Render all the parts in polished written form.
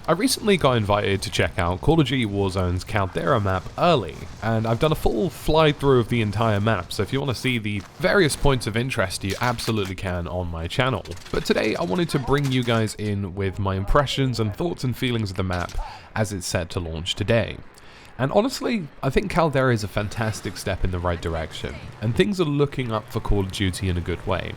I recently got invited to check out Call of Duty Warzone's Caldera map early, and I've done a full fly through of the entire map, so if you want to see the various points of interest, you absolutely can on my channel. But today I wanted to bring you guys in with my impressions and thoughts and feelings of the map as it's set to launch today. And honestly, I think Caldera is a fantastic step in the right direction, and things are looking up for Call of Duty in a good way.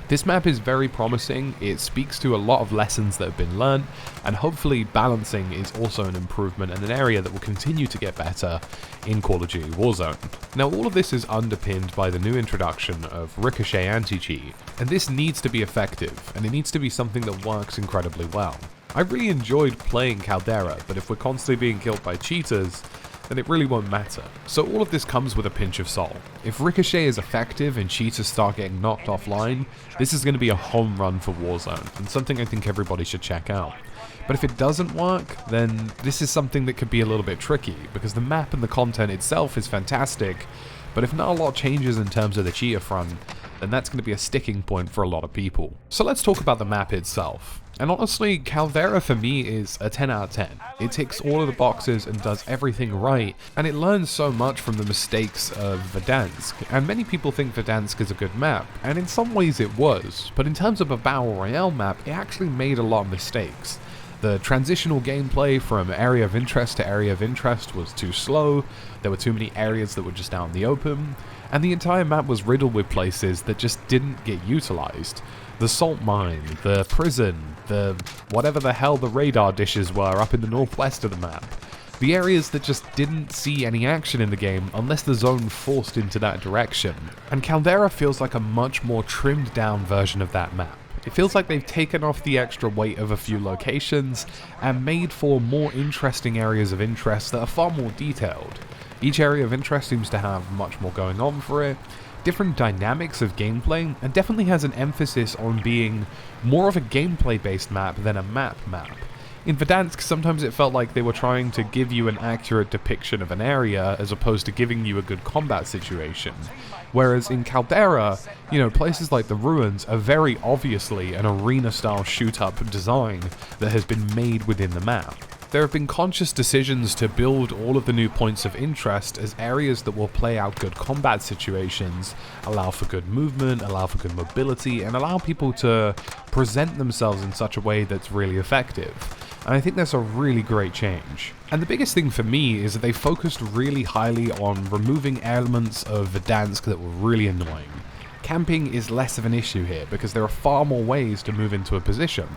This map is very promising, it speaks to a lot of lessons that have been learned, and hopefully balancing is also an improvement and an area that will continue to get better in Call of Duty Warzone. Now all of this is underpinned by the new introduction of ricochet anti-cheat, and this needs to be effective, and it needs to be something that works incredibly well. I really enjoyed playing Caldera, but if we're constantly being killed by cheaters, then it really won't matter. So all of this comes with a pinch of salt. If ricochet is effective and cheaters start getting knocked offline, this is going to be a home run for Warzone, and something I think everybody should check out. But if it doesn't work, then this is something that could be a little bit tricky, because the map and the content itself is fantastic, but if not a lot changes in terms of the cheater front, then that's going to be a sticking point for a lot of people. So let's talk about the map itself. And honestly, Caldera for me is a 10 out of 10. It ticks all of the boxes and does everything right, and it learns so much from the mistakes of Verdansk. And many people think Verdansk is a good map, and in some ways it was, but in terms of a battle royale map, it actually made a lot of mistakes. The transitional gameplay from area of interest to area of interest was too slow, there were too many areas that were just out in the open, and the entire map was riddled with places that just didn't get utilized. The salt mine, the prison, the whatever the hell the radar dishes were up in the northwest of the map. The areas that just didn't see any action in the game unless the zone forced into that direction. And Caldera feels like a much more trimmed down version of that map. It feels like they've taken off the extra weight of a few locations and made for more interesting areas of interest that are far more detailed. Each area of interest seems to have much more going on for it, different dynamics of gameplay, and definitely has an emphasis on being more of a gameplay based map than a map. In Verdansk, sometimes it felt like they were trying to give you an accurate depiction of an area as opposed to giving you a good combat situation. Whereas in Caldera, places like the ruins are very obviously an arena-style shoot-up design that has been made within the map. There have been conscious decisions to build all of the new points of interest as areas that will play out good combat situations, allow for good movement, allow for good mobility, and allow people to present themselves in such a way that's really effective. And I think that's a really great change. And the biggest thing for me is that they focused really highly on removing elements of Verdansk that were really annoying. Camping is less of an issue here because there are far more ways to move into a position.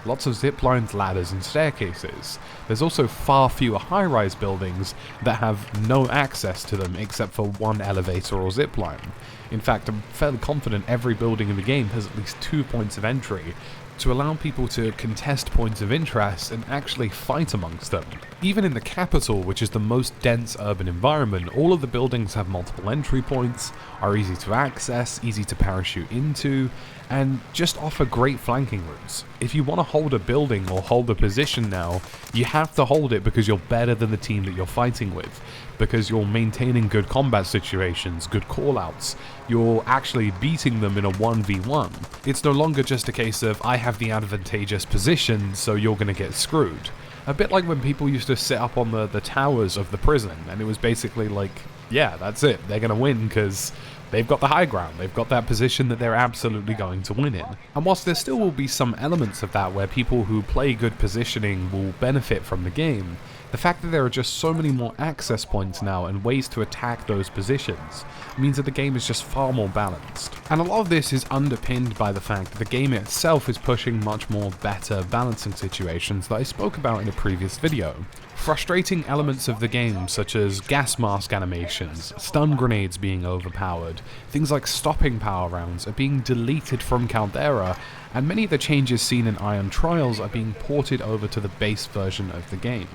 Lots of zip lines, ladders, and staircases. There's also far fewer high-rise buildings that have no access to them except for one elevator or zip line. In fact, I'm fairly confident every building in the game has at least 2 points of entry to allow people to contest points of interest and actually fight amongst them. Even in the capital, which is the most dense urban environment, all of the buildings have multiple entry points, are easy to access, easy to parachute into, and just offer great flanking routes. If you want to hold a building or hold a position now, you have to hold it because you're better than the team that you're fighting with, because you're maintaining good combat situations, good callouts, you're actually beating them in a 1v1. It's no longer just a case of, I have the advantageous position, so you're going to get screwed. A bit like when people used to sit up on the towers of the prison, and it was basically like, yeah, that's it, they're going to win because they've got the high ground, they've got that position that they're absolutely going to win in. And whilst there still will be some elements of that where people who play good positioning will benefit from the game, the fact that there are just so many more access points now and ways to attack those positions means that the game is just far more balanced. And a lot of this is underpinned by the fact that the game itself is pushing much more better balancing situations that I spoke about in a previous video. Frustrating elements of the game such as gas mask animations, stun grenades being overpowered, things like stopping power rounds are being deleted from Caldera, and many of the changes seen in Iron Trials are being ported over to the base version of the game.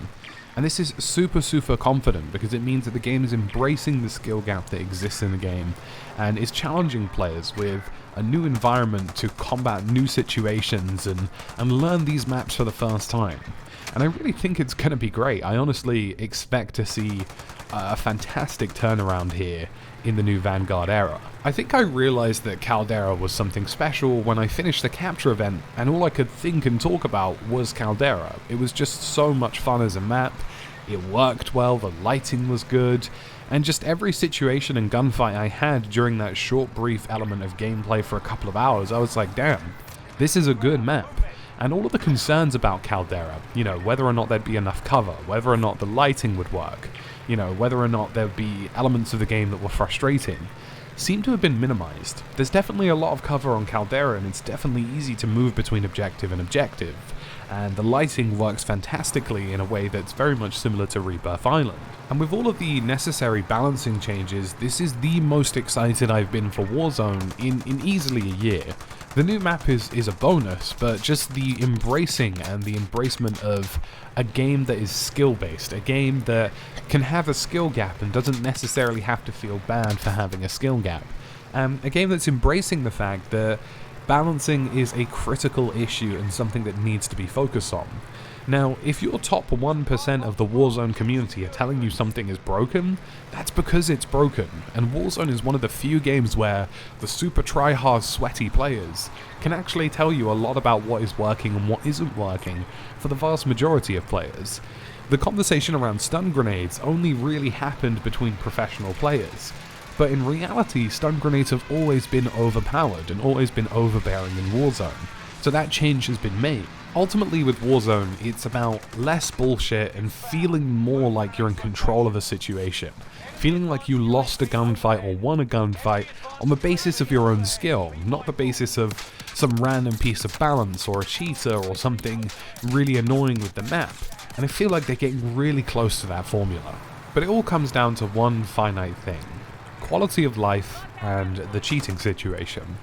And this is super confident because it means that the game is embracing the skill gap that exists in the game and is challenging players with a new environment to combat new situations and learn these maps for the first time. And I really think it's going to be great. I honestly expect to see a fantastic turnaround here in the new Vanguard era. I think I realized that Caldera was something special when I finished the capture event, and all I could think and talk about was Caldera. It was just so much fun as a map, it worked well, the lighting was good, and just every situation and gunfight I had during that short brief element of gameplay for a couple of hours, I was like, damn, this is a good map. And all of the concerns about Caldera, you know, whether or not there'd be enough cover, whether or not the lighting would work, you know, whether or not there'd be elements of the game that were frustrating, seem to have been minimized. There's definitely a lot of cover on Caldera, and it's definitely easy to move between objective and objective, and the lighting works fantastically in a way that's very much similar to Rebirth Island. And with all of the necessary balancing changes, this is the most excited I've been for Warzone in easily a year. The new map is a bonus, but just the embracing and the embracement of a game that is skill-based, a game that can have a skill gap and doesn't necessarily have to feel bad for having a skill gap. A game that's embracing the fact that balancing is a critical issue and something that needs to be focused on. Now, if your top 1% of the Warzone community are telling you something is broken, that's because it's broken, and Warzone is one of the few games where the super try-hard sweaty players can actually tell you a lot about what is working and what isn't working for the vast majority of players. The conversation around stun grenades only really happened between professional players, but in reality, stun grenades have always been overpowered and always been overbearing in Warzone, so that change has been made. Ultimately with Warzone, it's about less bullshit and feeling more like you're in control of a situation. Feeling like you lost a gunfight or won a gunfight on the basis of your own skill, not the basis of some random piece of balance or a cheater or something really annoying with the map. And I feel like they're getting really close to that formula. But it all comes down to one finite thing: quality of life and the cheating situation.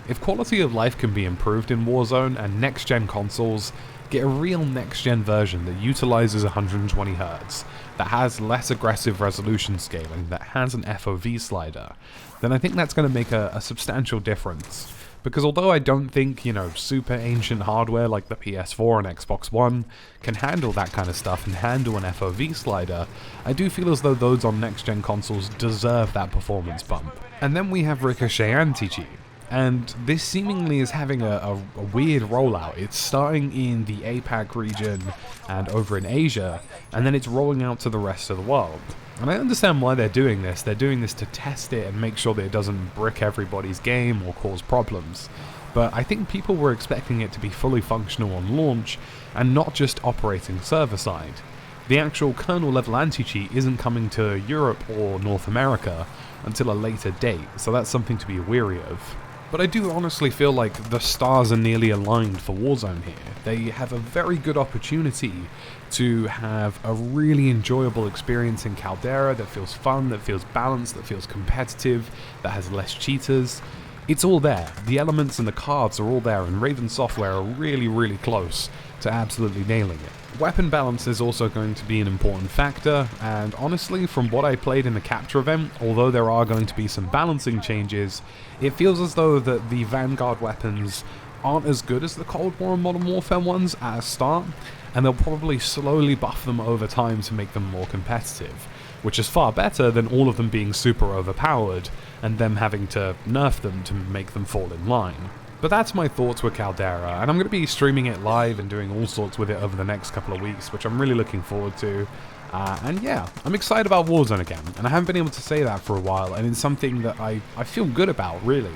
If quality of life can be improved in Warzone and next-gen consoles get a real next-gen version that utilizes 120Hz, that has less aggressive resolution scaling, that has an FOV slider, then I think that's going to make a substantial difference. Because although I don't think, you know, super ancient hardware like the PS4 and Xbox One can handle that kind of stuff and handle an FOV slider, I do feel as though those on next-gen consoles deserve that performance bump. And then we have Ricochet anti-cheat. And this seemingly is having a weird rollout. It's starting in the APAC region and over in Asia, and then it's rolling out to the rest of the world. And I understand why they're doing this. They're doing this to test it and make sure that it doesn't brick everybody's game or cause problems. But I think people were expecting it to be fully functional on launch and not just operating server-side. The actual kernel-level anti-cheat isn't coming to Europe or North America until a later date, so that's something to be wary of. But I do honestly feel like the stars are nearly aligned for Warzone here. They have a very good opportunity to have a really enjoyable experience in Caldera that feels fun, that feels balanced, that feels competitive, that has less cheaters. It's all there. The elements and the cards are all there, and Raven Software are really, really close to absolutely nailing it. Weapon balance is also going to be an important factor, and honestly, from what I played in the capture event, although there are going to be some balancing changes, it feels as though that the Vanguard weapons aren't as good as the Cold War and Modern Warfare ones at a start, and they'll probably slowly buff them over time to make them more competitive, which is far better than all of them being super overpowered and them having to nerf them to make them fall in line. But that's my thoughts with Caldera, and I'm going to be streaming it live and doing all sorts with it over the next couple of weeks, which I'm really looking forward to. And yeah, I'm excited about Warzone again, and I haven't been able to say that for a while, and it's something that I feel good about, really.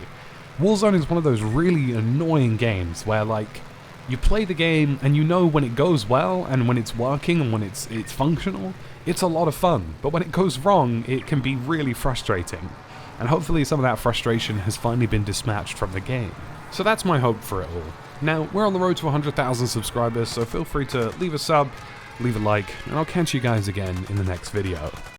Warzone is one of those really annoying games where, like, you play the game and you know when it goes well and when it's working and when it's functional, it's a lot of fun. But when it goes wrong, it can be really frustrating. And hopefully some of that frustration has finally been dispatched from the game. So that's my hope for it all. Now, we're on the road to 100,000 subscribers, so feel free to leave a sub, leave a like, and I'll catch you guys again in the next video.